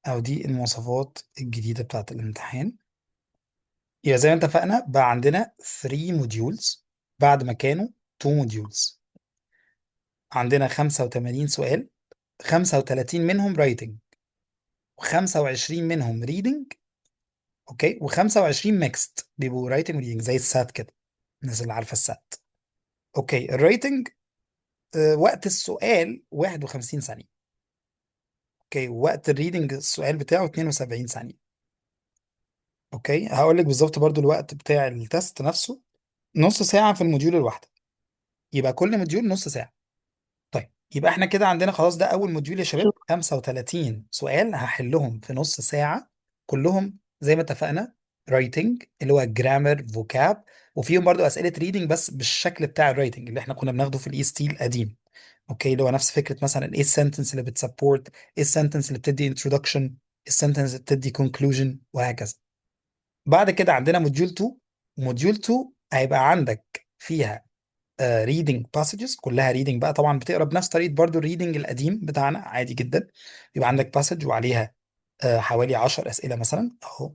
او دي المواصفات الجديدة بتاعت الامتحان. يبقى زي ما اتفقنا بقى عندنا 3 موديولز بعد ما كانوا 2 موديولز. عندنا 85 سؤال، 35 منهم رايتنج، و25 منهم ريدنج. اوكي، و25 ميكست بيبقوا رايتنج وريدنج زي السات كده، الناس اللي عارفه السات. اوكي، الرايتنج وقت السؤال 51 ثانيه. اوكي، وقت الريدنج السؤال بتاعه 72 ثانيه. اوكي، هقول لك بالظبط برضو الوقت بتاع التست نفسه، نص ساعه في الموديول الواحده. يبقى كل موديول نص ساعه. طيب، يبقى احنا كده عندنا خلاص ده اول موديول يا شباب، 35 سؤال هحلهم في نص ساعة، كلهم زي ما اتفقنا رايتنج اللي هو جرامر فوكاب، وفيهم برضو اسئله ريدنج بس بالشكل بتاع الرايتنج اللي احنا كنا بناخده في الاي اس تي القديم. اوكي، اللي هو نفس فكره مثلا ايه السنتنس اللي بتسبورت، ايه السنتنس اللي بتدي انترودكشن، ايه السنتنس اللي بتدي كونكلوجن، وهكذا. بعد كده عندنا موديول 2. موديول 2 هيبقى عندك فيها ريدنج باسجز، كلها ريدنج بقى طبعا، بتقرا بنفس طريقه برضو الريدنج القديم بتاعنا عادي جدا. يبقى عندك باسج وعليها حوالي 10 اسئله مثلا اهو،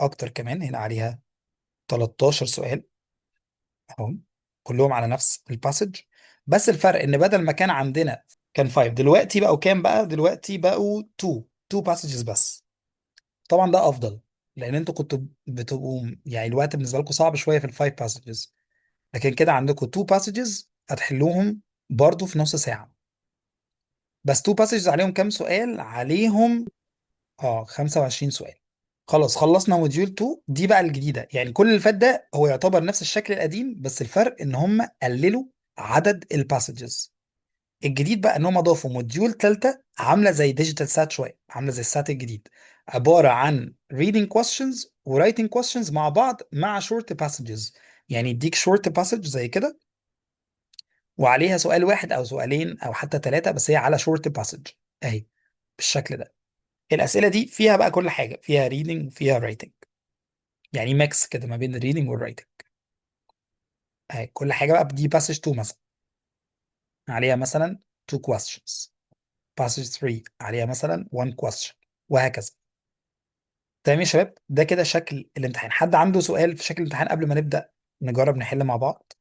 اكتر كمان هنا عليها 13 سؤال اهو، كلهم على نفس الباسج. بس الفرق ان بدل ما كان عندنا كان 5، دلوقتي بقوا كام بقى؟ دلوقتي بقوا 2 باسجز بس. طبعا ده افضل، لان انتوا كنتوا بتبقوا يعني الوقت بالنسبه لكم صعب شويه في الفايف باسجز، لكن كده عندكم 2 باسجز هتحلوهم برضو في نص ساعة. بس 2 باسجز عليهم كام سؤال؟ عليهم 25 سؤال. خلاص خلصنا موديول 2. دي بقى الجديدة، يعني كل اللي فات ده هو يعتبر نفس الشكل القديم، بس الفرق ان هم قللوا عدد الباسجز. الجديد بقى ان هم ضافوا موديول ثالثة عاملة زي ديجيتال سات شوية، عاملة زي السات الجديد، عبارة عن reading questions و writing questions مع بعض مع short passages. يعني يديك short passage زي كده، وعليها سؤال واحد او سؤالين او حتى ثلاثه، بس هي على شورت باسج اهي بالشكل ده. الاسئله دي فيها بقى كل حاجه، فيها ريدنج وفيها رايتنج، يعني ميكس كده ما بين الريدنج والرايتنج اهي. كل حاجه بقى دي باسج 2 مثلا عليها مثلا 2 questions، باسج 3 عليها مثلا 1 question، وهكذا. تمام يا شباب، ده كده شكل الامتحان. حد عنده سؤال في شكل الامتحان قبل ما نبدا نجرب نحل مع بعض؟